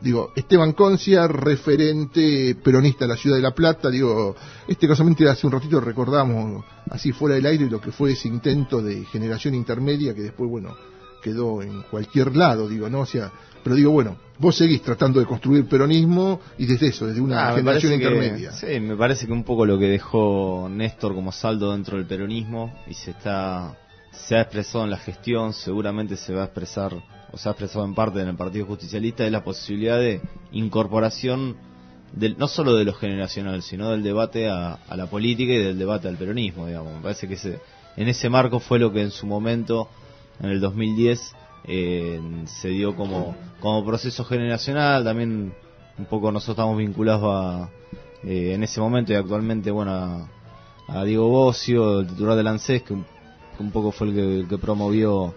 digo, Esteban Concia, referente peronista de la ciudad de La Plata, digo, casualmente hace un ratito recordamos, así fuera del aire, lo que fue ese intento de generación intermedia que después, bueno, quedó en cualquier lado, digo, ¿no? O sea, pero digo, bueno, vos seguís tratando de construir peronismo y desde eso, desde una generación intermedia. Sí, me parece que un poco lo que dejó Néstor como saldo dentro del peronismo y se ha expresado en la gestión, seguramente se va a expresar, o se ha expresado en parte en el Partido Justicialista, es la posibilidad de incorporación no solo de lo generacional, sino del debate a la política y del debate al peronismo, digamos. Me parece que en ese marco fue lo que en su momento, en el 2010, se dio como proceso generacional. También un poco nosotros estamos vinculados en ese momento y actualmente, bueno, a Diego Bocio, el titular del ANSES, que un poco fue el que promovió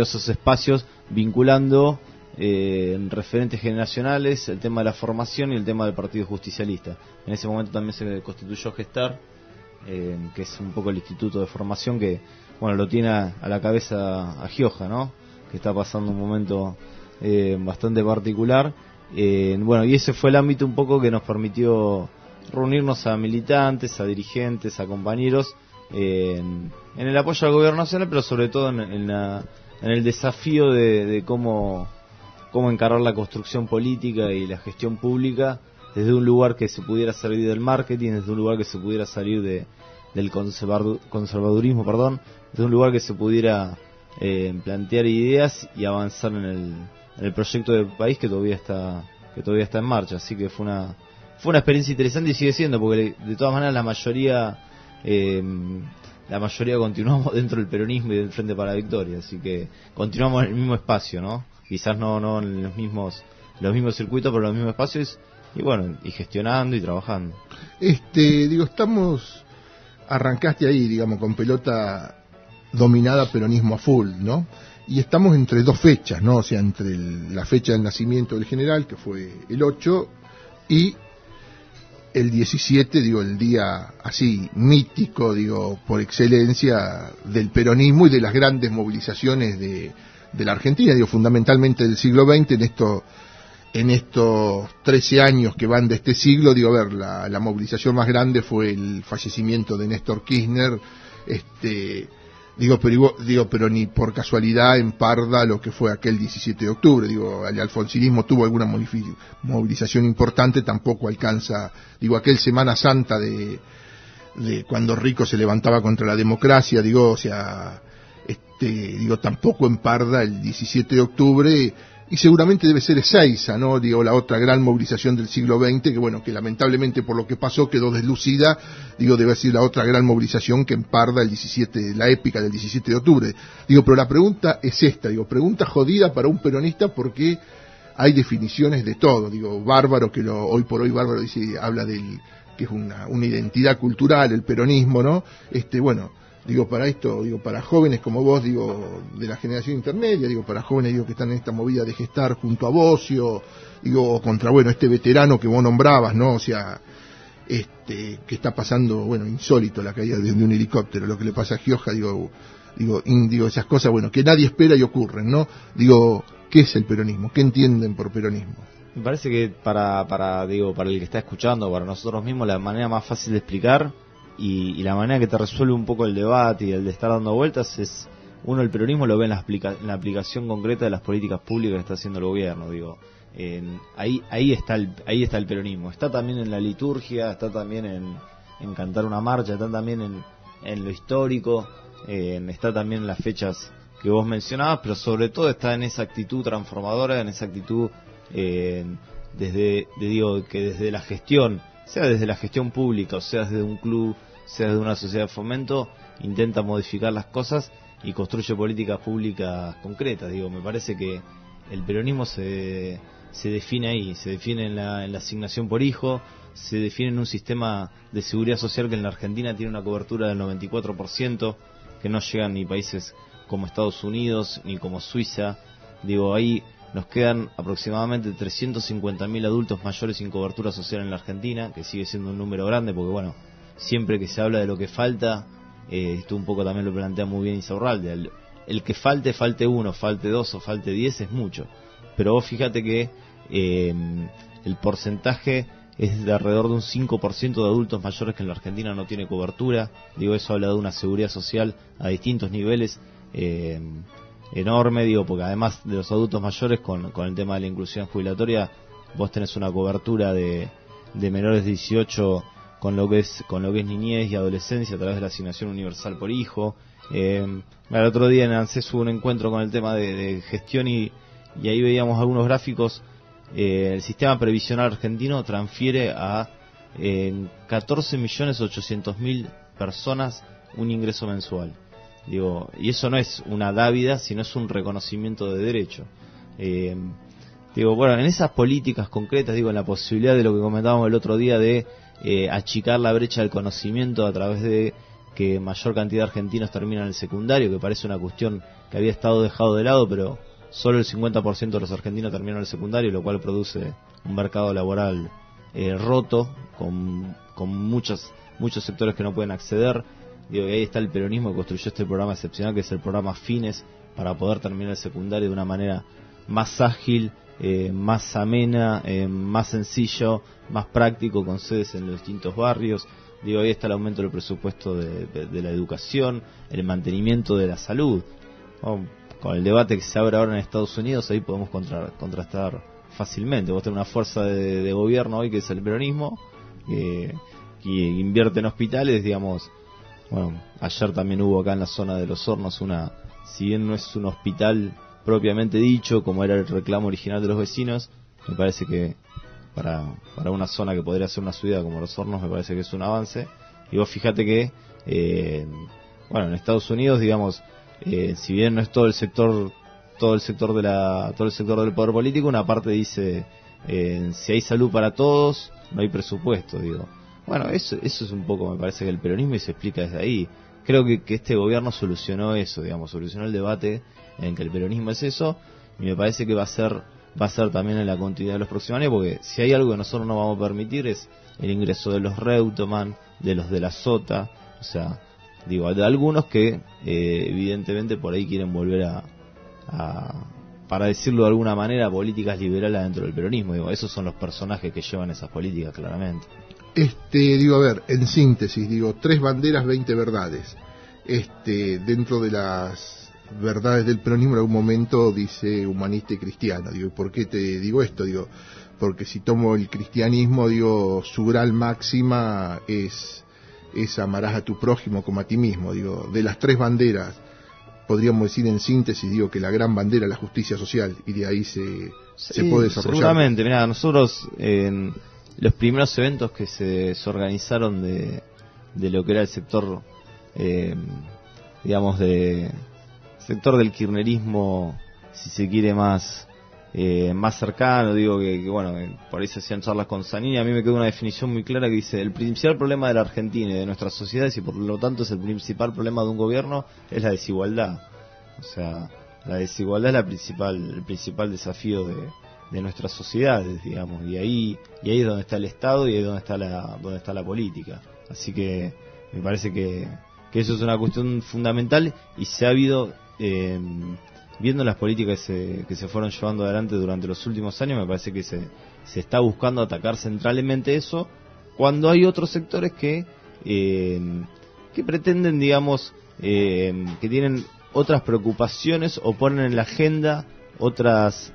esos espacios, vinculando en referentes generacionales el tema de la formación y el tema del Partido Justicialista. En ese momento también se constituyó Gestar, que es un poco el instituto de formación que, bueno, lo tiene a la cabeza a Gioja, ¿no? Que está pasando un momento bastante particular. Bueno, y ese fue el ámbito un poco que nos permitió reunirnos a militantes, a dirigentes, a compañeros, en el apoyo al gobierno nacional, pero sobre todo en el desafío de cómo encarar la construcción política y la gestión pública desde un lugar que se pudiera salir del marketing, desde un lugar que se pudiera salir del conservadurismo, desde un lugar que se pudiera plantear ideas y avanzar en el proyecto de país que todavía está en marcha. Así que fue una experiencia interesante y sigue siendo, porque de todas maneras la mayoría continuamos dentro del peronismo y del Frente para la Victoria, así que continuamos en el mismo espacio, ¿no? Quizás no en los mismos circuitos, pero en los mismos espacios, y bueno, y gestionando y trabajando. Arrancaste ahí, digamos, con pelota dominada, peronismo a full, ¿no? Y estamos entre dos fechas, ¿no? O sea, entre la fecha del nacimiento del general, que fue el 8, y el 17, digo, el día así mítico, digo, por excelencia del peronismo y de las grandes movilizaciones de la Argentina, digo, fundamentalmente del siglo XX, en estos 13 años que van de este siglo, digo, a ver, la movilización más grande fue el fallecimiento de Néstor Kirchner, pero ni por casualidad emparda lo que fue aquel 17 de octubre, digo, el alfonsinismo tuvo alguna movilización importante, tampoco alcanza, digo, aquel Semana Santa de cuando Rico se levantaba contra la democracia, digo, o sea, tampoco emparda el 17 de octubre, y seguramente debe ser Ezeiza, ¿no? Digo, la otra gran movilización del siglo XX, que bueno, que lamentablemente por lo que pasó quedó deslucida, digo, debe ser la otra gran movilización que emparda la épica del 17 de octubre. Digo, pero la pregunta es esta, digo, pregunta jodida para un peronista porque hay definiciones de todo, digo, bárbaro, hoy por hoy bárbaro habla que es una identidad cultural, el peronismo, ¿no? Bueno, digo, para esto, digo, para jóvenes como vos, digo, de la generación intermedia, digo, para jóvenes, digo, que están en esta movida de gestar junto a Bocio, digo, contra, bueno, este veterano que vos nombrabas, ¿no? O sea, que está pasando, bueno, insólito la caída de un helicóptero, lo que le pasa a Gioja, digo, esas cosas, bueno, que nadie espera y ocurren, ¿no? Digo, ¿qué es el peronismo? ¿Qué entienden por peronismo? Me parece que para el que está escuchando, para nosotros mismos, la manera más fácil de explicar y la manera que te resuelve un poco el debate y el de estar dando vueltas es, uno, el peronismo lo ve en la aplicación concreta de las políticas públicas que está haciendo el gobierno, digo. Ahí está el peronismo. Está también en la liturgia, está también en cantar una marcha, está también en lo histórico, está también en las fechas que vos mencionabas, pero sobre todo está en esa actitud transformadora, en esa actitud desde la gestión, sea desde la gestión pública, o sea desde un club, sea desde una sociedad de fomento, intenta modificar las cosas y construye políticas públicas concretas. Digo, me parece que el peronismo se define ahí, se define en la asignación por hijo, se define en un sistema de seguridad social que en la Argentina tiene una cobertura del 94%, que no llegan ni países como Estados Unidos ni como Suiza. Digo, ahí nos quedan aproximadamente 350.000 adultos mayores sin cobertura social en la Argentina, que sigue siendo un número grande, porque bueno, siempre que se habla de lo que falta, esto un poco también lo plantea muy bien Insaurralde, el que falte 1, falte 2 o falte 10 es mucho, pero vos fíjate que el porcentaje es de alrededor de un 5% de adultos mayores que en la Argentina no tiene cobertura. Digo, eso habla de una seguridad social a distintos niveles enorme, digo, porque además de los adultos mayores, con el tema de la inclusión jubilatoria, vos tenés una cobertura de menores de 18 con lo que es niñez y adolescencia a través de la asignación universal por hijo. El otro día en ANSES hubo un encuentro con el tema de gestión y ahí veíamos algunos gráficos. El sistema previsional argentino transfiere a 14.800.000 personas un ingreso mensual. Digo, y eso no es una dávida, sino es un reconocimiento de derecho. Digo, bueno, en esas políticas concretas, digo, en la posibilidad de lo que comentábamos el otro día de achicar la brecha del conocimiento a través de que mayor cantidad de argentinos terminan el secundario, que parece una cuestión que había estado dejado de lado, pero solo el 50% de los argentinos terminan el secundario, lo cual produce un mercado laboral roto, con muchos sectores que no pueden acceder. Digo, y ahí está el peronismo que construyó este programa excepcional, que es el programa Fines, para poder terminar el secundario de una manera más ágil, más amena, más sencillo, más práctico, con sedes en los distintos barrios. Digo, ahí está el aumento del presupuesto de la educación, el mantenimiento de la salud. Con el debate que se abre ahora en Estados Unidos, ahí podemos contrastar fácilmente. Vos tenés una fuerza de gobierno hoy que es el peronismo, que invierte en hospitales, digamos. Bueno, ayer también hubo acá en la zona de Los Hornos si bien no es un hospital propiamente dicho, como era el reclamo original de los vecinos, me parece que para una zona que podría ser una ciudad como Los Hornos, me parece que es un avance. Y vos fíjate que, en Estados Unidos, digamos, si bien no es todo el sector del poder político, una parte dice, si hay salud para todos, no hay presupuesto, digo. Bueno, eso es un poco, me parece, que el peronismo, y se explica desde ahí. Creo que este gobierno solucionó eso, digamos, solucionó el debate en que el peronismo es eso, y me parece que va a ser también en la continuidad de los próximos años, porque si hay algo que nosotros no vamos a permitir es el ingreso de los Reutemann, de los de la Sota, o sea, digo, de algunos que evidentemente por ahí quieren volver para decirlo de alguna manera, políticas liberales dentro del peronismo. Digo, esos son los personajes que llevan esas políticas, claramente. Digo, a ver, en síntesis, 3 banderas, 20 verdades. Dentro de las verdades del peronismo, en algún momento dice humanista y cristiano. Digo, ¿por qué te digo esto? Digo, porque si tomo el cristianismo, su gran máxima es amarás a tu prójimo como a ti mismo. Digo, de las 3 banderas, podríamos decir en síntesis, que la gran bandera es la justicia social, y de ahí se puede desarrollar. Seguramente, mirá, nosotros en los primeros eventos que se organizaron de lo que era el sector, sector del kirchnerismo, si se quiere, más cercano, digo que por ahí se hacían charlas con Zanini. A mí me quedó una definición muy clara que dice: el principal problema de la Argentina y de nuestras sociedades, y por lo tanto es el principal problema de un gobierno, es la desigualdad. O sea, la desigualdad es el principal desafío de nuestras sociedades, digamos, y ahí es donde está el Estado, y ahí es donde está la política. Así que me parece que eso es una cuestión fundamental, y se ha habido, viendo las políticas que se fueron llevando adelante durante los últimos años, me parece que se está buscando atacar centralmente eso, cuando hay otros sectores que pretenden, digamos, que tienen otras preocupaciones o ponen en la agenda otras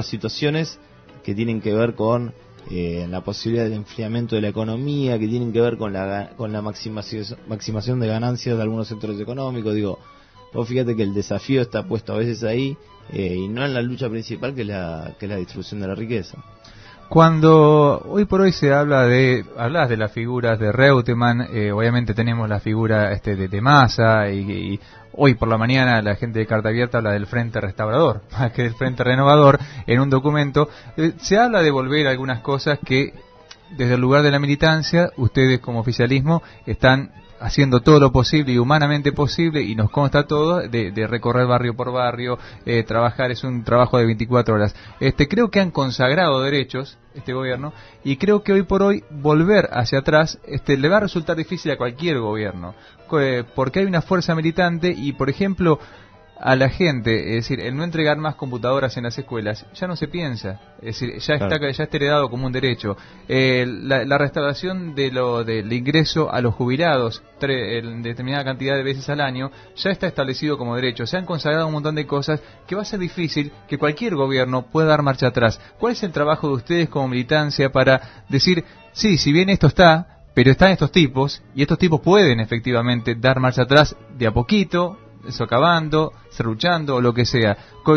situaciones que tienen que ver con la posibilidad del enfriamiento de la economía, que tienen que ver con la maximación de ganancias de algunos sectores económicos. Digo, vos fíjate que el desafío está puesto a veces ahí, y no en la lucha principal, que es la distribución de la riqueza. Cuando hoy por hoy se hablás de las figuras de Reutemann, obviamente tenemos la figura de Massa, y hoy por la mañana la gente de Carta Abierta habla del Frente Restaurador, más que del Frente Renovador, en un documento. Se habla de volver a algunas cosas que desde el lugar de la militancia, ustedes como oficialismo están haciendo todo lo posible y humanamente posible, y nos consta todo, de recorrer barrio por barrio, trabajar, es un trabajo de 24 horas. Creo que han consagrado derechos este gobierno, y creo que hoy por hoy volver hacia atrás le va a resultar difícil a cualquier gobierno, porque hay una fuerza militante, y por ejemplo, a la gente, es decir, el no entregar más computadoras en las escuelas, ya no se piensa, es decir, ya está heredado como un derecho. La restauración del ingreso a los jubilados, en determinada cantidad de veces al año, ya está establecido como derecho. Se han consagrado un montón de cosas que va a ser difícil que cualquier gobierno pueda dar marcha atrás. ¿Cuál es el trabajo de ustedes como militancia para decir, sí, si bien esto está, pero están estos tipos, y estos tipos pueden efectivamente dar marcha atrás de a poquito, socavando, serruchando o lo que sea?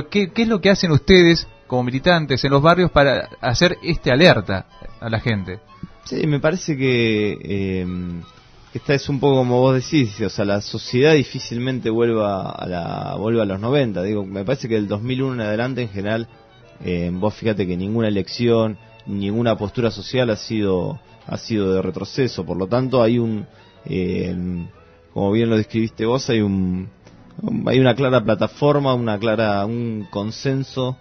¿Qué es lo que hacen ustedes como militantes en los barrios para hacer alerta a la gente? Sí, me parece que esta es un poco como vos decís, o sea, la sociedad difícilmente vuelva a los 90. Digo, me parece que del 2001 en adelante en general, vos fíjate que ninguna elección, ninguna postura social ha sido de retroceso. Por lo tanto, hay como bien lo describiste vos, hay una clara plataforma, un consenso,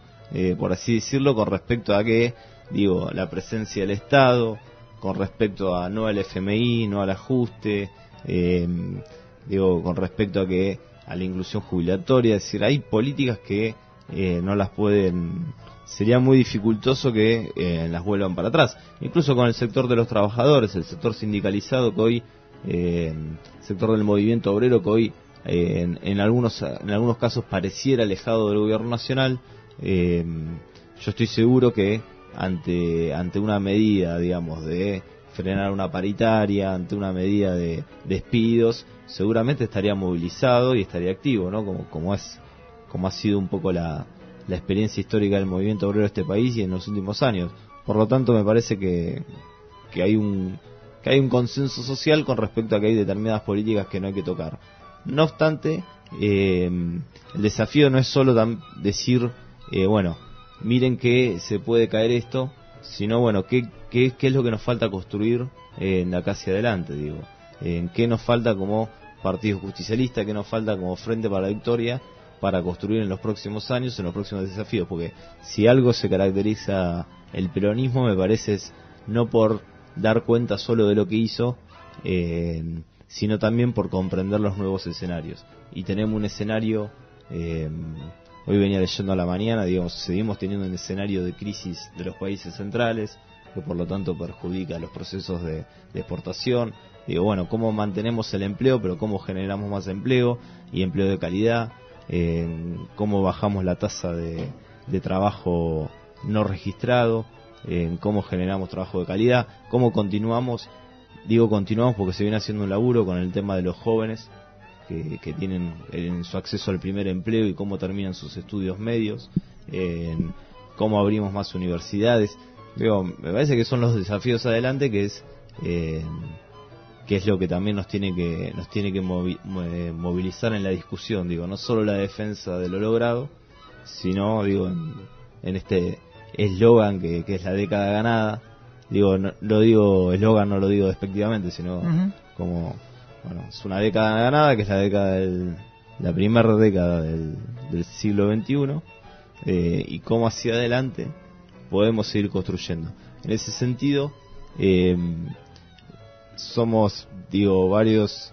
por así decirlo, con respecto a que, digo, la presencia del Estado, con respecto a no al FMI, no al ajuste, digo, con respecto a la inclusión jubilatoria. Es decir, hay políticas que no las pueden, sería muy dificultoso que las vuelvan para atrás. Incluso con el sector de los trabajadores, el sector sindicalizado que hoy, el sector del movimiento obrero que hoy en algunos casos pareciera alejado del gobierno nacional. Yo estoy seguro que ante una medida, digamos, de frenar una paritaria, ante una medida de despidos, seguramente estaría movilizado y estaría activo, ¿no? Como ha sido un poco la experiencia histórica del movimiento obrero de este país y en los últimos años. Por lo tanto, me parece que hay un consenso social con respecto a que hay determinadas políticas que no hay que tocar. No obstante, el desafío no es solo decir, bueno, miren que se puede caer esto, sino, bueno, qué es lo que nos falta construir de acá hacia adelante, digo. ¿Qué nos falta como Partido Justicialista, qué nos falta como Frente para la Victoria para construir en los próximos años, en los próximos desafíos? Porque si algo se caracteriza el peronismo, me parece, es no por dar cuenta solo de lo que hizo, sino también por comprender los nuevos escenarios. Y tenemos un escenario, hoy venía leyendo a la mañana, digamos, seguimos teniendo un escenario de crisis de los países centrales, que por lo tanto perjudica los procesos de exportación. Digo, bueno, ¿cómo mantenemos el empleo, pero cómo generamos más empleo y empleo de calidad? ¿Cómo bajamos la tasa de trabajo no registrado? ¿Cómo generamos trabajo de calidad? ¿Cómo continuamos? Digo continuamos porque se viene haciendo un laburo con el tema de los jóvenes que tienen en su acceso al primer empleo y cómo terminan sus estudios medios, cómo abrimos más universidades. Digo, me parece que son los desafíos adelante, que es lo que también nos tiene que movilizar en la discusión. Digo, no solo la defensa de lo logrado, sino, digo, en este eslogan que es la década ganada. Digo, no lo digo eslogan, no lo digo despectivamente, sino como, bueno, es una década ganada, que es la primera década del siglo XXI, y cómo hacia adelante podemos seguir construyendo. En ese sentido, somos, digo, varios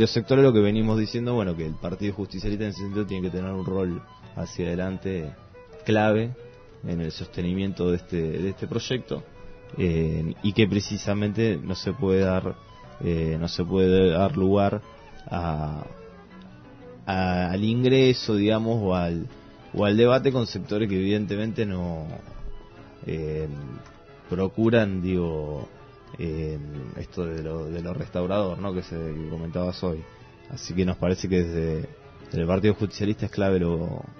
sectores lo que venimos diciendo, bueno, que el Partido Justicialista en ese sentido tiene que tener un rol hacia adelante clave en el sostenimiento de este proyecto, y que precisamente no se puede dar lugar al ingreso, digamos, o al debate con sectores que evidentemente no procuran, digo, esto de lo restaurador, ¿no?, que comentabas hoy. Así que nos parece que desde el Partido Justicialista es clave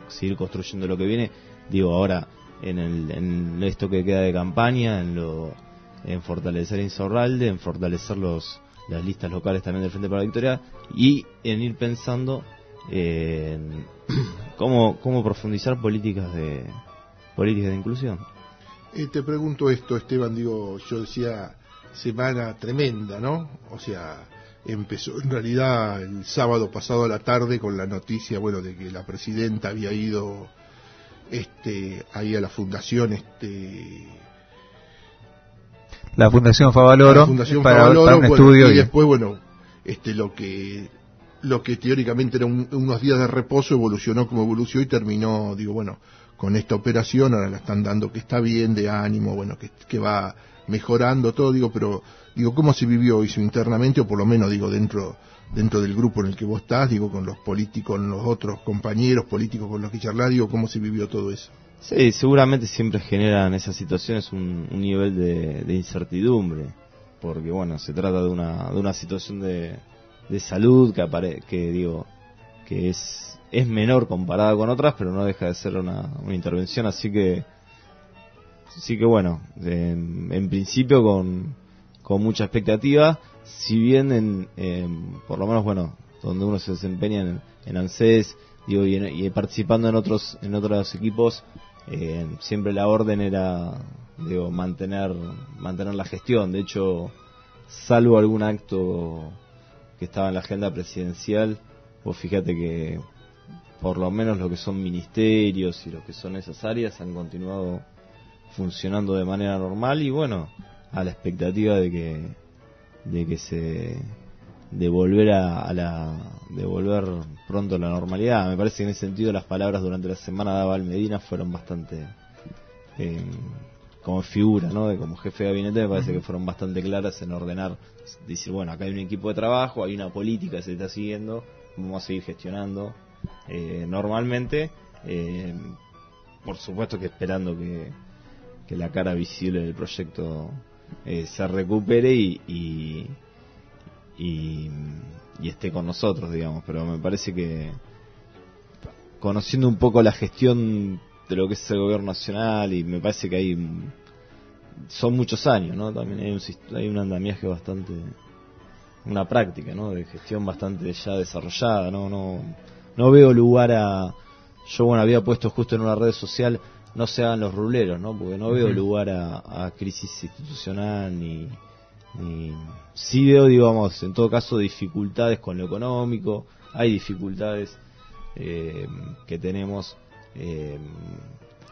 seguir construyendo lo que viene. Digo, ahora en esto que queda de campaña, en fortalecer Insaurralde, en fortalecer las listas locales también del Frente para la Victoria, y en ir pensando en cómo profundizar políticas de inclusión. Te pregunto esto, Esteban, digo, yo decía, semana tremenda, ¿no? O sea, empezó en realidad el sábado pasado a la tarde con la noticia, bueno, de que la presidenta había ido ahí a la fundación Favaloro, para un estudio, y después, bueno, lo que teóricamente era unos días de reposo evolucionó como evolucionó y terminó, digo, bueno, con esta operación ahora la están dando que está bien, de ánimo, bueno, que va mejorando todo, digo, pero digo, ¿cómo se vivió eso internamente, o por lo menos, digo, dentro del grupo en el que vos estás, digo, con los políticos, con los otros compañeros políticos con los que charlás, digo, cómo se vivió todo eso? Sí, seguramente siempre generan esas situaciones un nivel de incertidumbre, porque bueno, se trata de una situación de salud que digo, que es menor comparada con otras, pero no deja de ser una intervención, así que bueno, en principio con mucha expectativa, si bien por lo menos, bueno, donde uno se desempeña en ANSES, digo, y participando en otros equipos, siempre la orden era, digo, mantener la gestión. De hecho, salvo algún acto que estaba en la agenda presidencial, vos fíjate que por lo menos lo que son ministerios y lo que son esas áreas han continuado funcionando de manera normal, y bueno, a la expectativa de volver pronto a la normalidad. Me parece que en ese sentido las palabras durante la semana de Abel Medina fueron bastante como figura, ¿no? Como jefe de gabinete, me parece que fueron bastante claras en ordenar, decir, bueno, acá hay un equipo de trabajo, hay una política que se está siguiendo, vamos a seguir gestionando normalmente, por supuesto que esperando que la cara visible del proyecto se recupere y esté con nosotros, digamos. Pero me parece que, conociendo un poco la gestión de lo que es el gobierno nacional, y me parece que son muchos años, ¿no? También hay un andamiaje bastante, una práctica, ¿no? De gestión bastante ya desarrollada. No veo lugar yo, bueno, había puesto justo en una red social, no se hagan los ruleros, ¿no? Porque no veo lugar a crisis institucional ni sí veo, digamos, en todo caso, dificultades con lo económico. Hay dificultades que tenemos,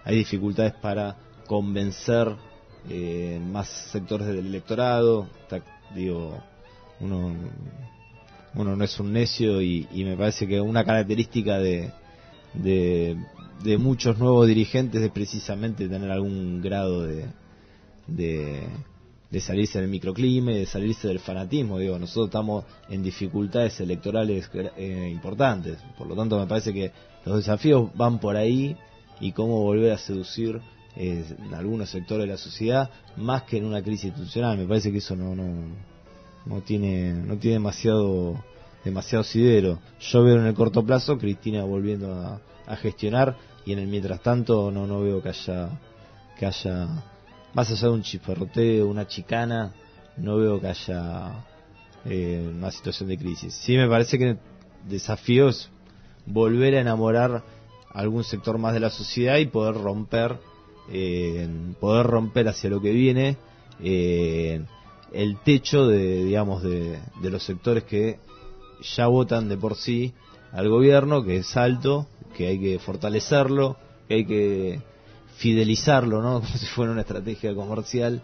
hay dificultades para convencer más sectores del electorado. Digo, uno no es un necio, y me parece que una característica de muchos nuevos dirigentes es precisamente tener algún grado de salirse del microclima, de salirse del fanatismo. Digo, nosotros estamos en dificultades electorales importantes, por lo tanto me parece que los desafíos van por ahí, y cómo volver a seducir en algunos sectores de la sociedad, más que en una crisis institucional. Me parece que eso no tiene demasiado asidero. Yo veo en el corto plazo Cristina volviendo a gestionar, y en el mientras tanto no veo que haya más allá de un chisperroteo, una chicana, no veo que haya una situación de crisis. Sí me parece que el desafío es volver a enamorar a algún sector más de la sociedad y poder romper hacia lo que viene el techo de los sectores que ya votan de por sí al gobierno, que es alto, que hay que fortalecerlo, que hay que fidelizarlo, ¿no? Como si fuera una estrategia comercial,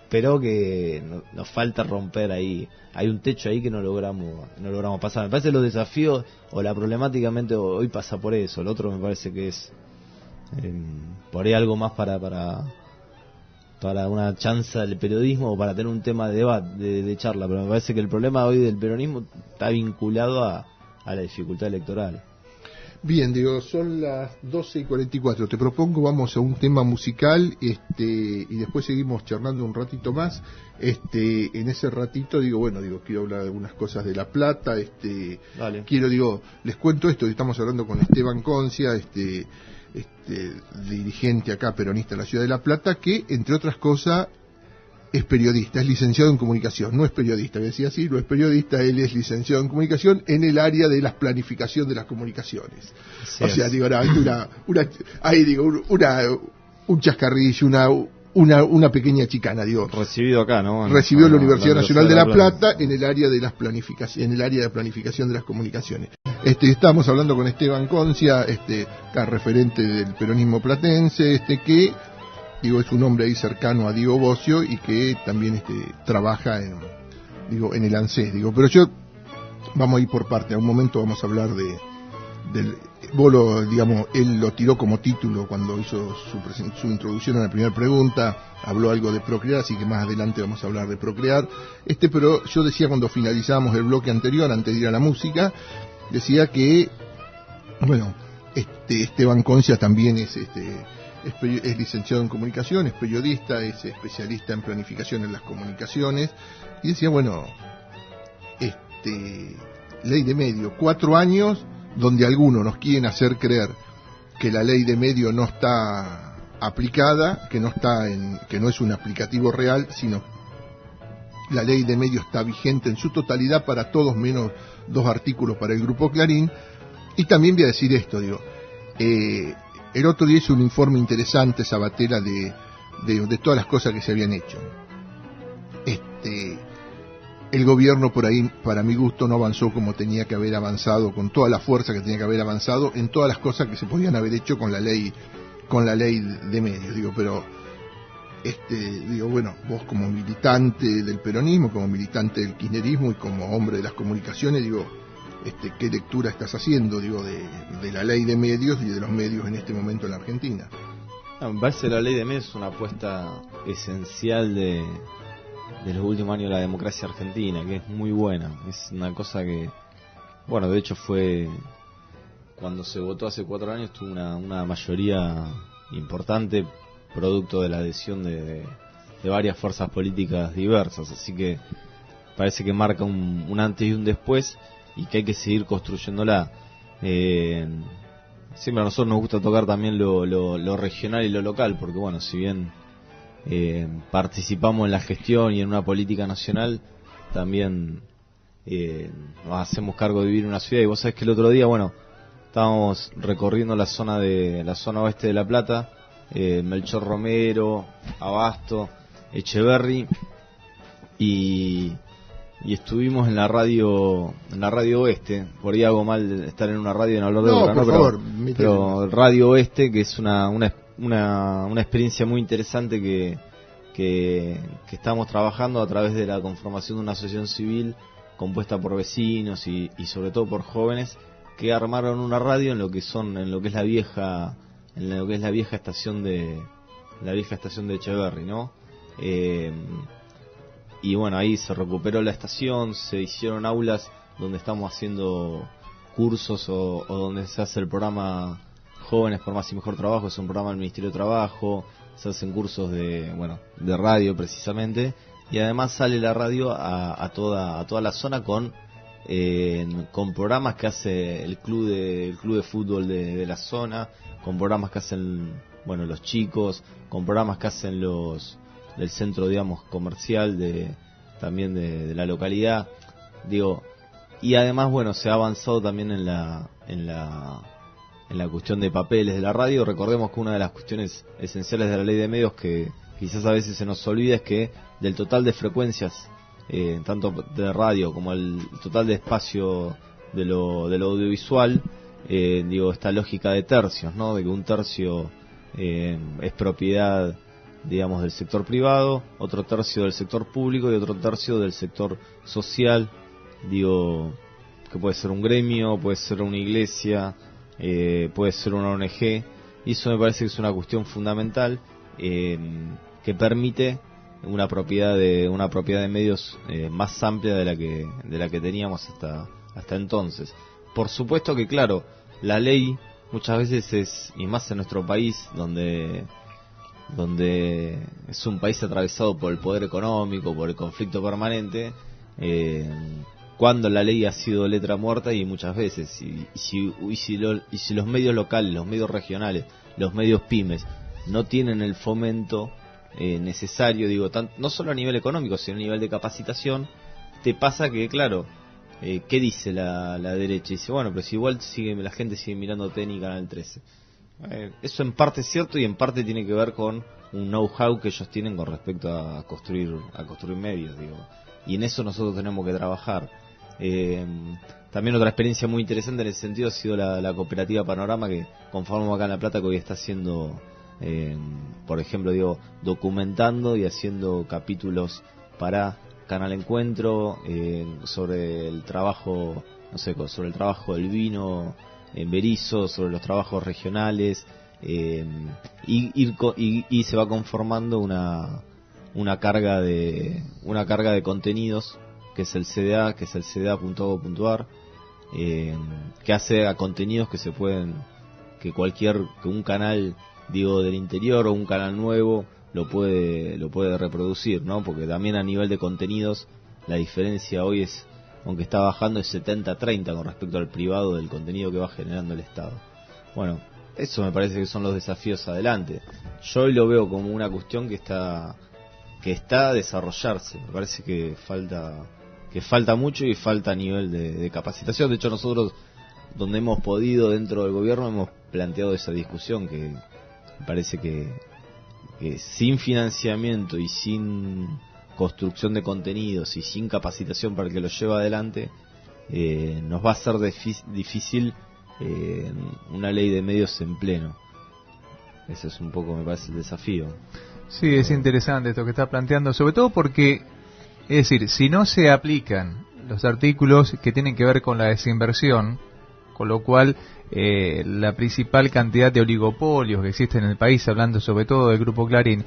pero que nos falta romper ahí. Hay un techo ahí que no logramos pasar. Me parece que los desafíos o la problemáticamente hoy pasa por eso. El otro me parece que es por ahí algo más para una chanza del periodismo, o para tener un tema de debate, de charla. Pero me parece que el problema hoy del peronismo está vinculado a la dificultad electoral. Bien, digo, son las 12:44. Te propongo, vamos a un tema musical, y después seguimos charlando un ratito más. En ese ratito, quiero hablar de algunas cosas de La Plata. Vale. Les cuento esto. Estamos hablando con Esteban Concia, dirigente acá peronista en la ciudad de La Plata, que entre otras cosas es periodista, es licenciado en comunicación, no es periodista, decía así, no es periodista, él es licenciado en comunicación en el área de la planificación de las comunicaciones. Sí, o sea, un chascarrillo, una pequeña chicana, recibido acá, ¿no? Recibió en la Universidad Nacional de La Plata en el área de las planificación, en el área de planificación de las comunicaciones. Estamos hablando con Esteban Concia, referente del peronismo platense, que es un hombre ahí cercano a Diego Bocio, y que también trabaja en el ANSES, pero yo Vamos a ir por parte. A un momento vamos a hablar del Bolo, digamos, él lo tiró como título cuando hizo su introducción a la primera pregunta, habló algo de procrear, así que más adelante vamos a hablar de procrear. Pero yo decía cuando finalizábamos el bloque anterior, antes de ir a la música, decía que, bueno, Esteban Concia también es licenciado en comunicación, es periodista, es especialista en planificación en las comunicaciones, y decía, bueno, ley de medio, 4 años donde algunos nos quieren hacer creer que la ley de medio no está aplicada, que no es un aplicativo real, sino la ley de medio está vigente en su totalidad para todos menos 2 artículos para el Grupo Clarín. Y también voy a decir esto, el otro día hizo un informe interesante Sabatella de todas las cosas que se habían hecho. El gobierno por ahí, para mi gusto, no avanzó como tenía que haber avanzado, con toda la fuerza que tenía que haber avanzado en todas las cosas que se podían haber hecho con la ley de medios. Pero bueno, vos como militante del peronismo, como militante del kirchnerismo y como hombre de las comunicaciones, ¿qué lectura estás haciendo, de la ley de medios y de los medios en este momento en la Argentina? Me parece que la ley de medios es una apuesta esencial de los últimos años de la democracia argentina, que es muy buena. Es una cosa que, bueno, de hecho fue, cuando se votó hace 4 años, tuvo una mayoría importante, producto de la adhesión de varias fuerzas políticas diversas, así que parece que marca un antes y un después, y que hay que seguir construyéndola. Siempre a nosotros nos gusta tocar también lo regional y lo local, porque bueno, si bien participamos en la gestión y en una política nacional, también nos hacemos cargo de vivir en una ciudad. Y vos sabés que el otro día, bueno, estábamos recorriendo la zona oeste de La Plata, Melchor Romero, Abasto, Echeverri, y estuvimos en la radio Oeste. Por ahí hago mal de estar en una radio y en hablar de otra, por favor, pero Radio Oeste, que es una experiencia muy interesante que estamos trabajando a través de la conformación de una asociación civil compuesta por vecinos y sobre todo por jóvenes que armaron una radio en lo que es la vieja estación de Echeverri, ¿no? Y bueno, ahí se recuperó la estación, se hicieron aulas donde estamos haciendo cursos o donde se hace el programa Jóvenes por Más y Mejor Trabajo. Es un programa del Ministerio de Trabajo, se hacen cursos de radio precisamente, y además sale la radio a toda la zona con programas que hace el club de fútbol de la zona, con programas que hacen los chicos, con programas que hacen los del centro, digamos, comercial también de la localidad, y además se ha avanzado también en la cuestión de papeles de la radio. Recordemos que una de las cuestiones esenciales de la ley de medios, que quizás a veces se nos olvida, es que del total de frecuencias, tanto de radio como el total de espacio de lo audiovisual, esta lógica de tercios, ¿no? De que un tercio es propiedad, digamos, del sector privado, otro tercio del sector público y otro tercio del sector social, que puede ser un gremio, puede ser una iglesia, puede ser una ONG, y eso me parece que es una cuestión fundamental, que permite una propiedad de medios más amplia de la que teníamos hasta entonces. Por supuesto que, claro, la ley muchas veces y más en nuestro país, donde es un país atravesado por el poder económico, por el conflicto permanente, cuando la ley ha sido letra muerta, y muchas veces, y si los medios locales, los medios regionales, los medios pymes no tienen el fomento necesario, no solo a nivel económico, sino a nivel de capacitación, te pasa que, claro, ¿qué dice la derecha? Dice, bueno, pero si igual la gente sigue mirando TN y Canal 13. Eso en parte es cierto, y en parte tiene que ver con un know-how que ellos tienen con respecto a construir medios, y en eso nosotros tenemos que trabajar. También otra experiencia muy interesante en ese sentido ha sido la cooperativa Panorama, que conformamos acá en La Plata, que hoy está haciendo, por ejemplo, documentando y haciendo capítulos para Canal Encuentro, sobre el trabajo, no sé, sobre el trabajo del vino en Berisso, sobre los trabajos regionales, y se va conformando una carga de contenidos, que es el CDA, que es el cda.gov.ar, que hace a contenidos que se pueden, que un canal, digo, del interior o un canal nuevo lo puede reproducir, ¿no? Porque también a nivel de contenidos la diferencia hoy es, aunque está bajando, es 70-30 con respecto al privado del contenido que va generando el Estado. Bueno, eso me parece que son los desafíos adelante. Yo hoy lo veo como una cuestión que está a desarrollarse. Me parece que falta mucho y falta a nivel de capacitación. De hecho, nosotros, donde hemos podido dentro del gobierno, hemos planteado esa discusión, que me parece que sin financiamiento y sin construcción de contenidos y sin capacitación para el que lo lleva adelante, nos va a ser difícil una ley de medios en pleno. Ese es un poco, me parece, el desafío. Sí, es interesante esto que está planteando, sobre todo porque, es decir, si no se aplican los artículos que tienen que ver con la desinversión, con lo cual la principal cantidad de oligopolios que existen en el país, hablando sobre todo del Grupo Clarín,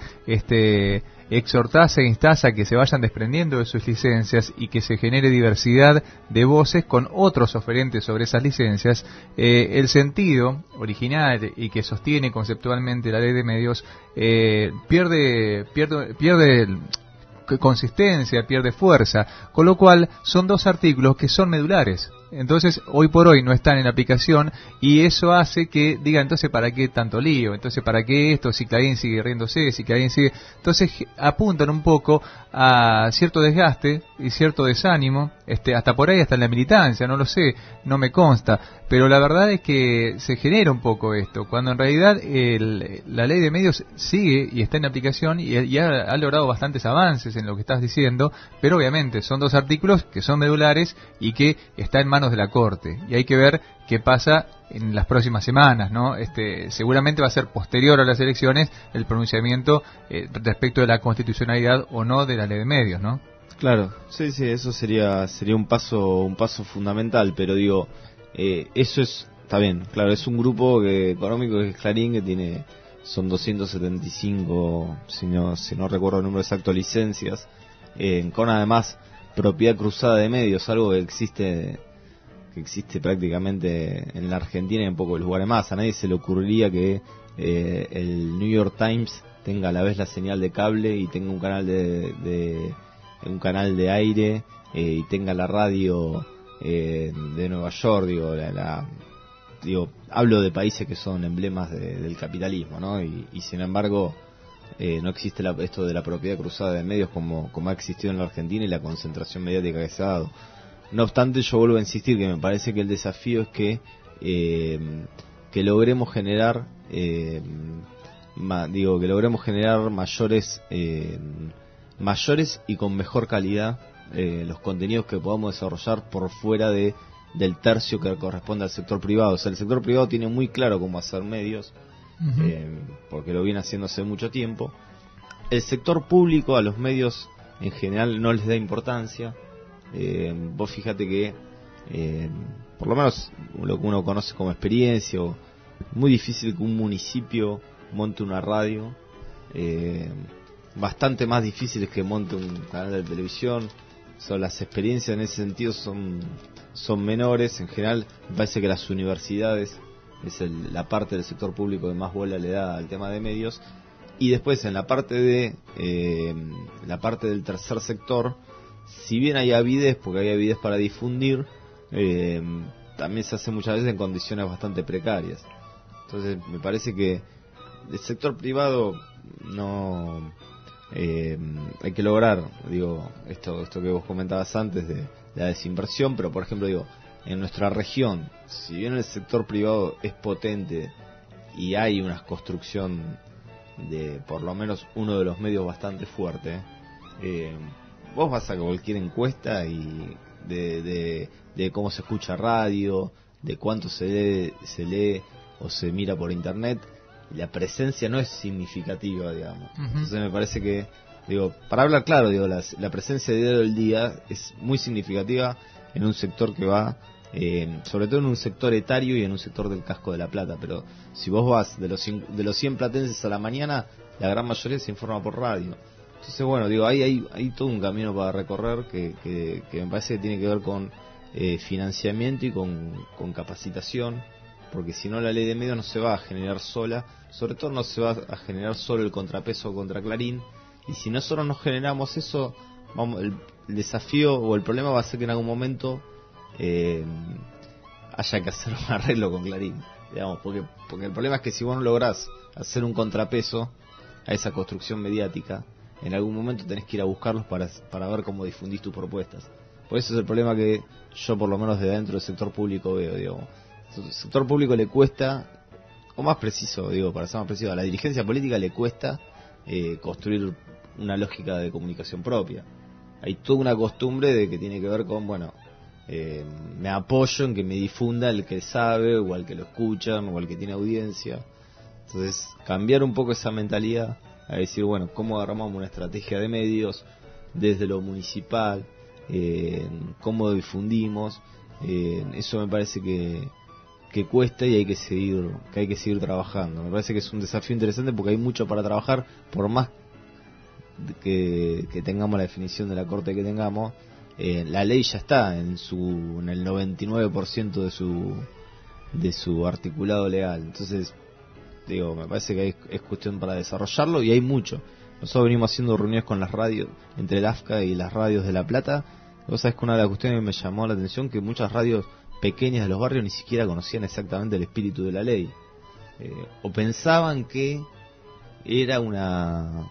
exhortase e instase a que se vayan desprendiendo de sus licencias y que se genere diversidad de voces con otros oferentes sobre esas licencias, el sentido original y que sostiene conceptualmente la ley de medios pierde consistencia, pierde fuerza, con lo cual son dos artículos que son medulares. Entonces, hoy por hoy no están en aplicación y eso hace que digan, entonces, ¿para qué tanto lío? Entonces, ¿para qué esto? Si Clarín sigue riéndose, si Clarín sigue... Entonces, apuntan un poco a cierto desgaste y cierto desánimo, hasta por ahí, hasta en la militancia, no lo sé, no me consta, pero la verdad es que se genera un poco esto, cuando en realidad la ley de medios sigue y está en aplicación y ha logrado bastantes avances en lo que estás diciendo, pero obviamente son dos artículos que son medulares y que están en manos de la Corte, y hay que ver qué pasa en las próximas semanas, ¿no? Seguramente va a ser posterior a las elecciones el pronunciamiento respecto de la constitucionalidad o no de la ley de medios, ¿no? Claro, sí, eso sería un paso fundamental, pero digo, eso está bien, claro, es un grupo económico que es Clarín, que son 275, si no recuerdo el número exacto, licencias, con además propiedad cruzada de medios, algo que existe prácticamente en la Argentina y en pocos lugares más. A nadie se le ocurriría que el New York Times tenga a la vez la señal de cable y tenga un canal de aire, y tenga la radio de Nueva York. Hablo de países que son emblemas del capitalismo, ¿no? Y sin embargo no existe esto de la propiedad cruzada de medios como ha existido en la Argentina y la concentración mediática que se ha dado. No obstante, yo vuelvo a insistir que me parece que el desafío es que logremos generar mayores y con mejor calidad los contenidos que podamos desarrollar por fuera del tercio que corresponde al sector privado. O sea, el sector privado tiene muy claro cómo hacer medios, porque lo viene haciendo hace mucho tiempo. El sector público a los medios en general no les da importancia. Vos fíjate que por lo menos lo que uno conoce como experiencia, muy difícil que un municipio monte una radio, bastante más difíciles que monte un canal de televisión. Las experiencias en ese sentido son menores. En general me parece que las universidades es la parte del sector público que más bola le da al tema de medios. Y después en la parte del tercer sector, si bien hay avidez, porque hay avidez para difundir, también se hace muchas veces en condiciones bastante precarias. Entonces me parece que el sector privado no hay que lograr, esto que vos comentabas antes de la desinversión, pero por ejemplo en nuestra región, si bien el sector privado es potente y hay una construcción de por lo menos uno de los medios bastante fuerte, vos vas a cualquier encuesta y de cómo se escucha radio, de cuánto se lee o se mira por internet, la presencia no es significativa, digamos. Entonces me parece que Digo, para hablar claro, digo, la presencia de Diario del Día es muy significativa en un sector que va, sobre todo en un sector etario y en un sector del Casco de la Plata, pero si vos vas de los 100 platenses a la mañana, la gran mayoría se informa por radio. Entonces, bueno, digo, hay todo un camino para recorrer que me parece que tiene que ver con financiamiento y con capacitación, porque si no la ley de medios no se va a generar sola, sobre todo no se va a generar solo el contrapeso contra Clarín, y si nosotros no generamos eso, el desafío o el problema va a ser que en algún momento haya que hacer un arreglo con Clarín, digamos, porque el problema es que si vos no lográs hacer un contrapeso a esa construcción mediática, en algún momento tenés que ir a buscarlos para ver cómo difundís tus propuestas. Por eso es el problema que yo, por lo menos de dentro del sector público, veo, digamos. Al sector público le cuesta, o más preciso, digo, para ser más preciso, a la dirigencia política le cuesta construir una lógica de comunicación propia. Hay toda una costumbre de que tiene que ver con, bueno, me apoyo en que me difunda el que sabe, o al que lo escuchan, o al que tiene audiencia. Entonces, cambiar un poco esa mentalidad a decir, bueno, cómo agarramos una estrategia de medios desde lo municipal, cómo difundimos, eso me parece que cuesta y hay que seguir trabajando. Me parece que es un desafío interesante porque hay mucho para trabajar, por más que tengamos la definición de la Corte que tengamos, la ley ya está en el 99% de su articulado legal. Entonces, digo, me parece que es cuestión para desarrollarlo y hay mucho. Nosotros venimos haciendo reuniones con las radios, entre el AFCA y las radios de La Plata. Vos sabés que una de las cuestiones que me llamó la atención, que muchas radios pequeñas de los barrios ni siquiera conocían exactamente el espíritu de la ley, o pensaban que era una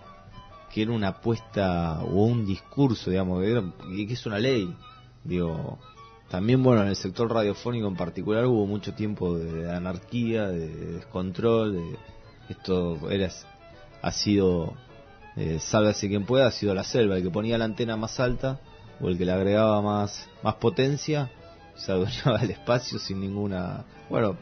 apuesta o un discurso, digamos, que es una ley. Digo, también, bueno, en el sector radiofónico en particular hubo mucho tiempo de anarquía, de descontrol, esto ha sido, sálvese quien pueda, ha sido la selva, el que ponía la antena más alta o el que le agregaba más potencia se adueñaba del espacio sin ninguna... Bueno,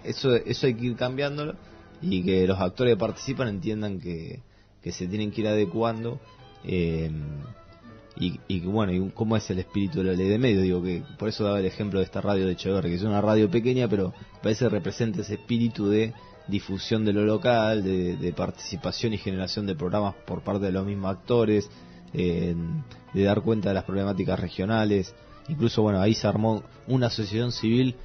eso hay que ir cambiándolo y que los actores que participan entiendan que se tienen que ir adecuando, y bueno, y cómo es el espíritu de la ley de medios. Digo que por eso daba el ejemplo de esta radio de Echeverri, que es una radio pequeña, pero parece que representa ese espíritu de difusión de lo local, de participación y generación de programas por parte de los mismos actores, de dar cuenta de las problemáticas regionales. Incluso, bueno, ahí se armó una asociación civil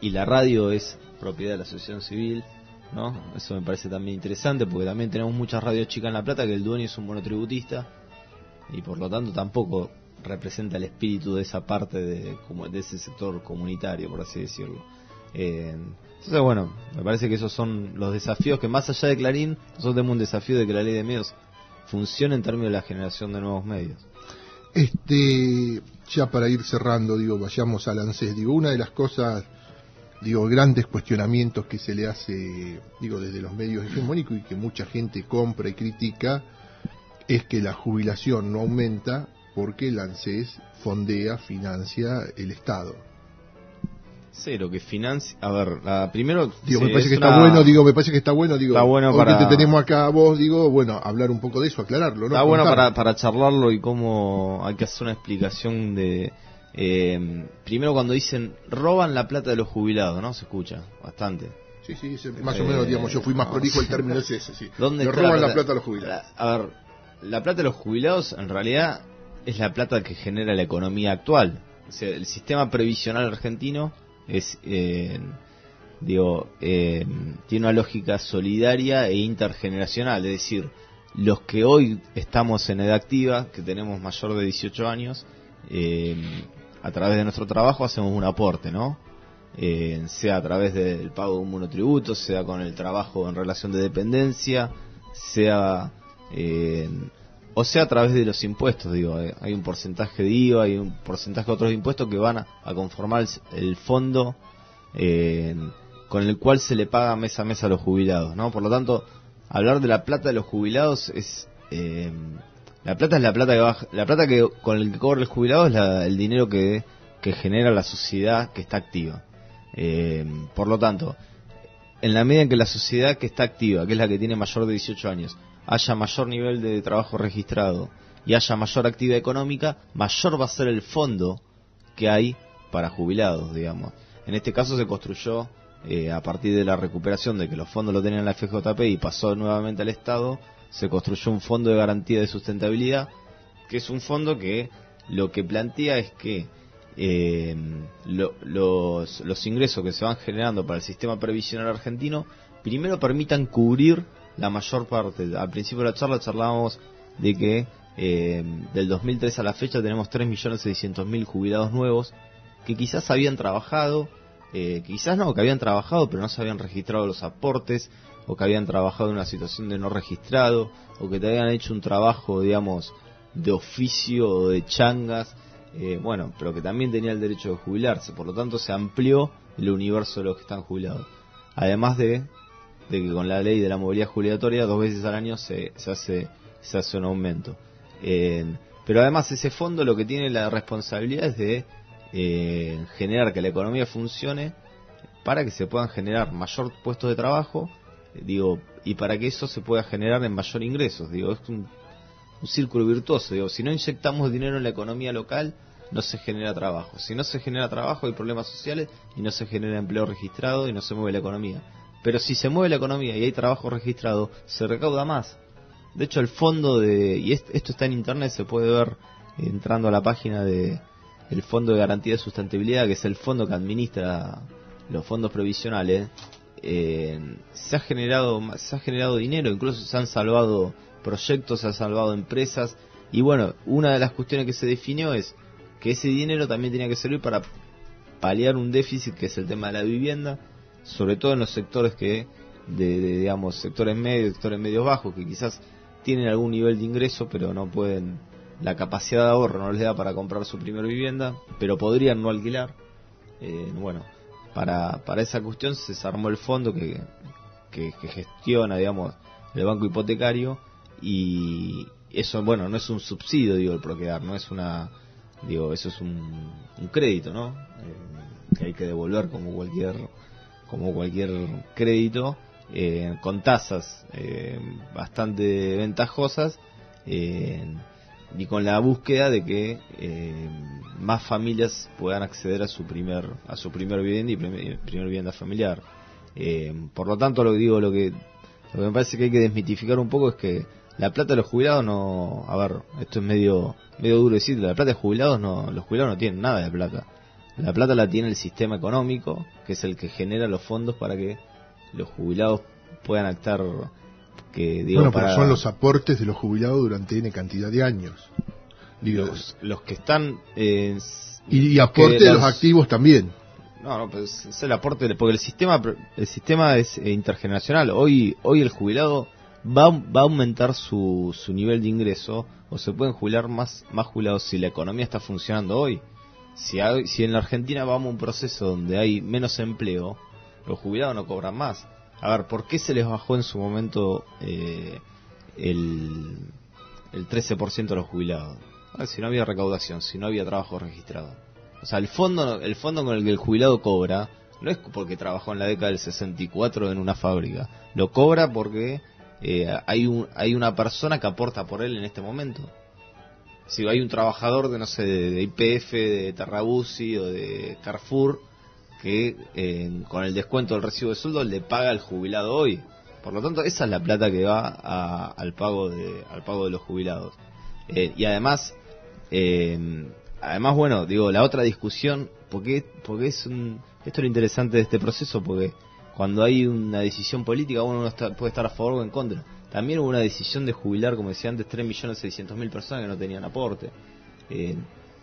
y la radio es propiedad de la asociación civil, ¿no? Eso me parece también interesante, porque también tenemos muchas radios chicas en La Plata que el dueño es un monotributista y por lo tanto tampoco representa el espíritu de esa parte de ese sector comunitario, por así decirlo. Entonces, bueno, me parece que esos son los desafíos que, más allá de Clarín, nosotros tenemos un desafío de que la ley de medios funcione en términos de la generación de nuevos medios. Ya para ir cerrando, vayamos al ANSES. Una de las cosas, grandes cuestionamientos que se le hace, desde los medios hegemónicos y que mucha gente compra y critica, es que la jubilación no aumenta porque el ANSES financia el Estado. Cero, que financia... A ver, primero... me parece que está bueno, me parece que está bueno, porque te tenemos acá a vos, hablar un poco de eso, aclararlo, ¿no? Está bueno para charlarlo y cómo hay que hacer una explicación de... primero, cuando dicen, roban la plata de los jubilados, ¿no? Se escucha bastante. Sí, más o menos, yo fui más prolijo, el término es ese, sí. ¿Dónde roban la plata a los jubilados? A ver, la plata de los jubilados, en realidad, es la plata que genera la economía actual. O sea, el sistema previsional argentino tiene una lógica solidaria e intergeneracional, es decir, los que hoy estamos en edad activa, que tenemos mayor de 18 años, a través de nuestro trabajo hacemos un aporte, ¿no? Sea a través del pago de un monotributo, sea con el trabajo en relación de dependencia, sea o sea a través de los impuestos. Hay un porcentaje de IVA, hay un porcentaje de otros impuestos que van a conformar el fondo con el cual se le paga mes a mes a los jubilados, ¿no? Por lo tanto, hablar de la plata de los jubilados es la plata es la plata que con el que cobra el jubilado es el dinero que genera la sociedad que está activa. Por lo tanto, en la medida en que la sociedad que está activa, que es la que tiene mayor de 18 años, haya mayor nivel de trabajo registrado y haya mayor actividad económica, mayor va a ser el fondo que hay para jubilados, digamos. En este caso se construyó a partir de la recuperación de que los fondos lo tenían la FJP y pasó nuevamente al Estado, se construyó un fondo de garantía de sustentabilidad, que es un fondo que lo que plantea es que los ingresos que se van generando para el sistema previsional argentino primero permitan cubrir la mayor parte. Al principio de la charla charlábamos de que del 2003 a la fecha tenemos 3.600.000 jubilados nuevos que quizás habían trabajado, quizás no, que habían trabajado pero no se habían registrado los aportes, o que habían trabajado en una situación de no registrado, o que te habían hecho un trabajo, digamos, de oficio o de changas, bueno, pero que también tenía el derecho de jubilarse. Por lo tanto se amplió el universo de los que están jubilados. Además de que con la ley de la movilidad jubilatoria 2 veces al año se hace un aumento. Pero además ese fondo lo que tiene la responsabilidad es de generar que la economía funcione para que se puedan generar mayor puestos de trabajo, y para que eso se pueda generar en mayor ingresos. Es un círculo virtuoso. Si no inyectamos dinero en la economía local, no se genera trabajo. Si no se genera trabajo, hay problemas sociales y no se genera empleo registrado y no se mueve la economía. Pero si se mueve la economía y hay trabajo registrado, se recauda más. De hecho, el fondo y esto está en internet, se puede ver entrando a la página de el Fondo de Garantía de Sustentabilidad, que es el fondo que administra los fondos previsionales. Se ha generado dinero, incluso se han salvado proyectos, se han salvado empresas, y bueno, una de las cuestiones que se definió es que ese dinero también tenía que servir para paliar un déficit, que es el tema de la vivienda, sobre todo en los sectores digamos, sectores medios bajos, que quizás tienen algún nivel de ingreso pero no pueden, la capacidad de ahorro no les da para comprar su primera vivienda, pero podrían no alquilar. Bueno, para esa cuestión se armó el fondo que gestiona, digamos, el banco hipotecario, y eso, bueno, no es un subsidio, el Proquedar, no es eso es un crédito, ¿no? Que hay que devolver como cualquier crédito, con tasas bastante ventajosas, y con la búsqueda de que más familias puedan acceder a su primer vivienda y primer vivienda familiar. Por lo tanto, lo que me parece que hay que desmitificar un poco es que la plata de los jubilados no, a ver, esto es medio duro decir, la plata de jubilados no, los jubilados no tienen nada de plata. La plata la tiene el sistema económico, que es el que genera los fondos para que los jubilados puedan actar. Pero son los aportes de los jubilados durante N cantidad de años. Los que están... y aporte de los activos también. No, pues es el aporte, porque el sistema es intergeneracional. Hoy el jubilado va a aumentar su nivel de ingreso, o se pueden jubilar más jubilados si la economía está funcionando hoy. Si en la Argentina vamos a un proceso donde hay menos empleo, los jubilados no cobran más. A ver, ¿por qué se les bajó en su momento el 13% a los jubilados? A ver, si no había recaudación, si no había trabajo registrado. O sea, el fondo con el que el jubilado cobra no es porque trabajó en la década del 64 en una fábrica. Lo cobra porque hay una persona que aporta por él en este momento. Si hay un trabajador de YPF, de Terrabuzzi o de Carrefour, que con el descuento del recibo de sueldo le paga al jubilado hoy. Por lo tanto, esa es la plata que va al pago de los jubilados. Y además, bueno, la otra discusión, porque esto es lo interesante de este proceso, porque cuando hay una decisión política, uno puede estar a favor o en contra. También hubo una decisión de jubilar, como decía antes, 3.600.000 personas que no tenían aporte.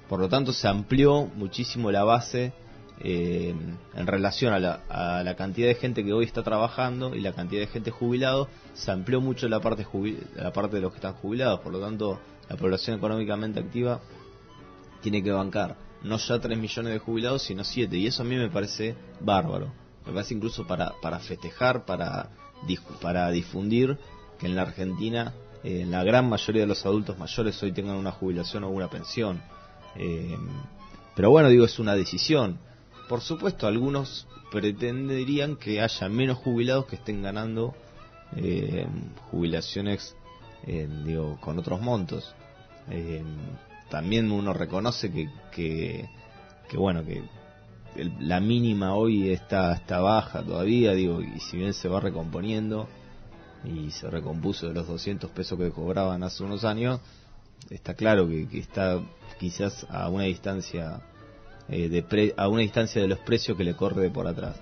Por lo tanto, se amplió muchísimo la base en relación a la cantidad de gente que hoy está trabajando y la cantidad de gente jubilado. Se amplió mucho la parte de los que están jubilados. Por lo tanto, la población económicamente activa tiene que bancar no ya 3 millones de jubilados, sino 7, y eso a mí me parece bárbaro. Me parece incluso para festejar, para difundir que en la Argentina la gran mayoría de los adultos mayores hoy tengan una jubilación o una pensión. Pero bueno, es una decisión. Por supuesto, algunos pretenderían que haya menos jubilados que estén ganando jubilaciones digo, con otros montos. También uno reconoce que bueno, que la mínima hoy está baja todavía, digo, y si bien se va recomponiendo y se recompuso de los 200 pesos que cobraban hace unos años, está claro que está quizás a una distancia a una distancia de los precios que le corre por atrás.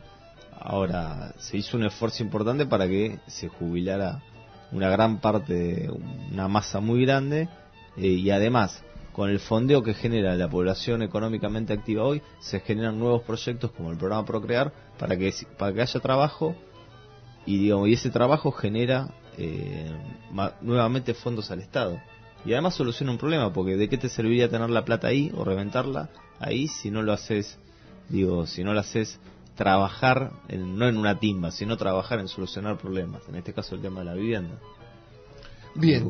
Ahora, se hizo un esfuerzo importante para que se jubilara una gran parte, una masa muy grande, y además, con el fondeo que genera la población económicamente activa hoy, se generan nuevos proyectos como el programa Procrear para que haya trabajo, y digamos, y ese trabajo genera nuevamente fondos al Estado. Y además soluciona un problema, porque ¿de qué te serviría tener la plata ahí o reventarla ahí si no lo haces, trabajar, no en una timba, sino trabajar en solucionar problemas? En este caso el tema de la vivienda. Bien,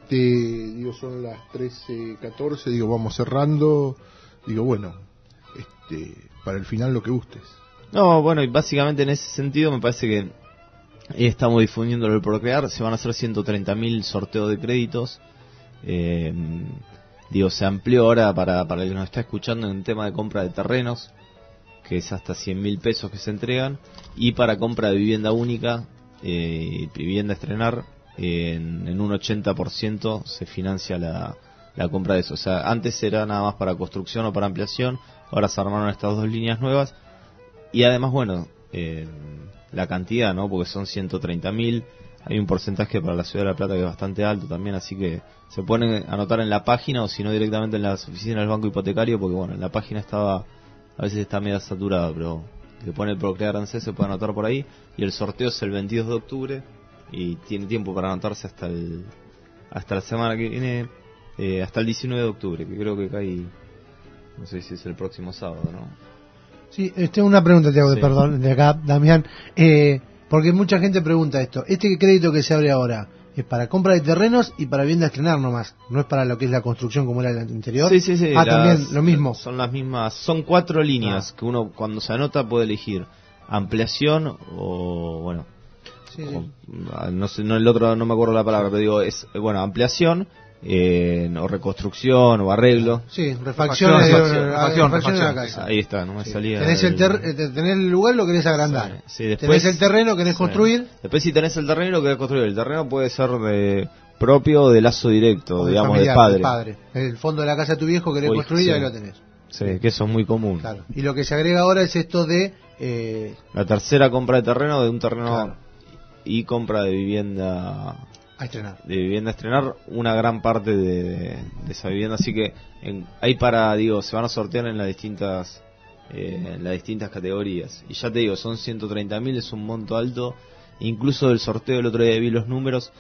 digo, son las 13:14, digo, vamos cerrando, digo, bueno, para el final lo que gustes. No, bueno, y básicamente en ese sentido me parece que estamos difundiendo el Procrear. Se van a hacer 130.000 sorteos de créditos. Digo, se amplió ahora para el que nos está escuchando en tema de compra de terrenos, que es hasta 100.000 pesos que se entregan, y para compra de vivienda única, vivienda a estrenar, en un 80% se financia la compra de eso. O sea, antes era nada más para construcción o para ampliación, ahora se armaron estas dos líneas nuevas, y además, bueno, la cantidad, ¿no? Porque son 130.000, hay un porcentaje para la Ciudad de La Plata que es bastante alto también, así que se pueden anotar en la página, o si no directamente en las oficinas del Banco Hipotecario, porque bueno, en la página a veces está media saturada, pero que pone el Procrear ANSES se puede anotar por ahí, y el sorteo es el 22 de octubre, y tiene tiempo para anotarse hasta la semana que viene, hasta el 19 de octubre, que creo que cae, no sé si es el próximo sábado, ¿no? Sí, una pregunta te hago, Sí. perdón, de acá, Damián, porque mucha gente pregunta esto. Este crédito que se abre ahora es para compra de terrenos y para vivienda a estrenar nomás, no es para lo que es la construcción como era el anterior. Sí. También lo mismo. Son las mismas, son 4 líneas que uno cuando se anota puede elegir ampliación o bueno, Sí. no sé, no el otro no me acuerdo la palabra, pero digo es bueno, ampliación, o reconstrucción o arreglo. Sí, refacción de la casa. Ahí está, no me salía. Tenés tenés el lugar, lo querés agrandar. Sí, después, tenés el terreno, querés construir. Después si tenés el terreno, querés construir. El terreno puede ser propio o de lazo directo, O digamos, familiar, de padre. El fondo de la casa de tu viejo querés construir, sí. Ahí lo tenés. Sí, que eso es muy común. Claro. Y lo que se agrega ahora es esto de... la tercera compra de terreno, de un terreno, Claro. Y compra de vivienda a estrenar. De vivienda a estrenar, una gran parte de esa vivienda, así que hay se van a sortear en las distintas categorías, y ya te digo, son 130.000, es un monto alto. Incluso del sorteo el otro día vi los números,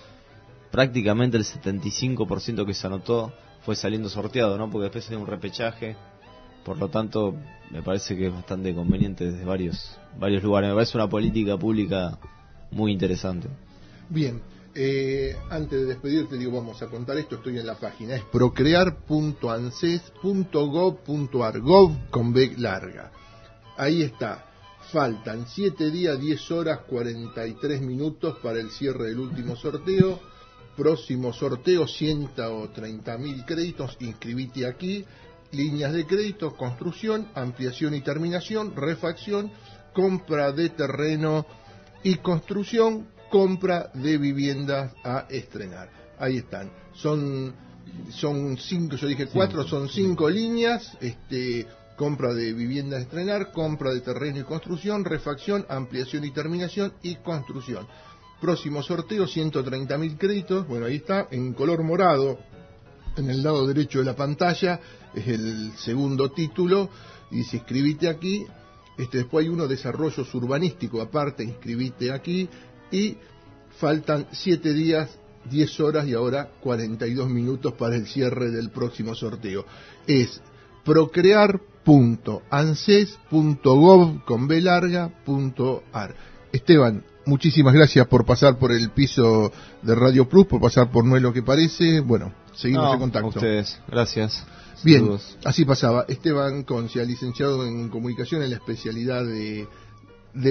prácticamente el 75% que se anotó fue saliendo sorteado, ¿no? Porque después hay un repechaje, por lo tanto me parece que es bastante conveniente desde varios lugares. Me parece una política pública muy interesante. Bien, antes de despedirte, digo, vamos a contar esto, estoy en la página, es procrear.anses.gov.ar, gov con B larga. Ahí está, faltan 7 días, 10 horas, 43 minutos para el cierre del último sorteo. Próximo sorteo, 130.000 créditos, inscribite aquí, líneas de crédito, construcción, ampliación y terminación, refacción, compra de terreno y construcción, compra de viviendas a estrenar. Ahí están. Son 5, yo dije 4, son 5 líneas, compra de vivienda a estrenar, compra de terreno y construcción, refacción, ampliación y terminación y construcción. Próximo sorteo, 130.000 créditos, bueno, ahí está, en color morado, en el lado derecho de la pantalla, es el segundo título, y dice inscribite aquí. Después hay uno, desarrollos urbanísticos, aparte, inscribite aquí, y faltan 7 días, 10 horas y ahora 42 minutos para el cierre del próximo sorteo. Es procrear.anses.gov.ar. Esteban, muchísimas gracias por pasar por el piso de Radio Plus, por pasar por No es lo que parece. Bueno, seguimos en contacto. A ustedes, gracias. Bien, Saludos. así pasaba Esteban Concia, licenciado en comunicación en la especialidad de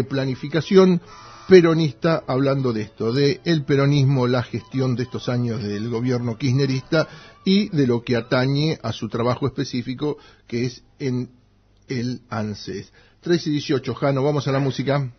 planificación. peronista, hablando de esto, de el peronismo, la gestión de estos años del gobierno kirchnerista y de lo que atañe a su trabajo específico, que es en el ANSES. 3:18, Jano, vamos a la música.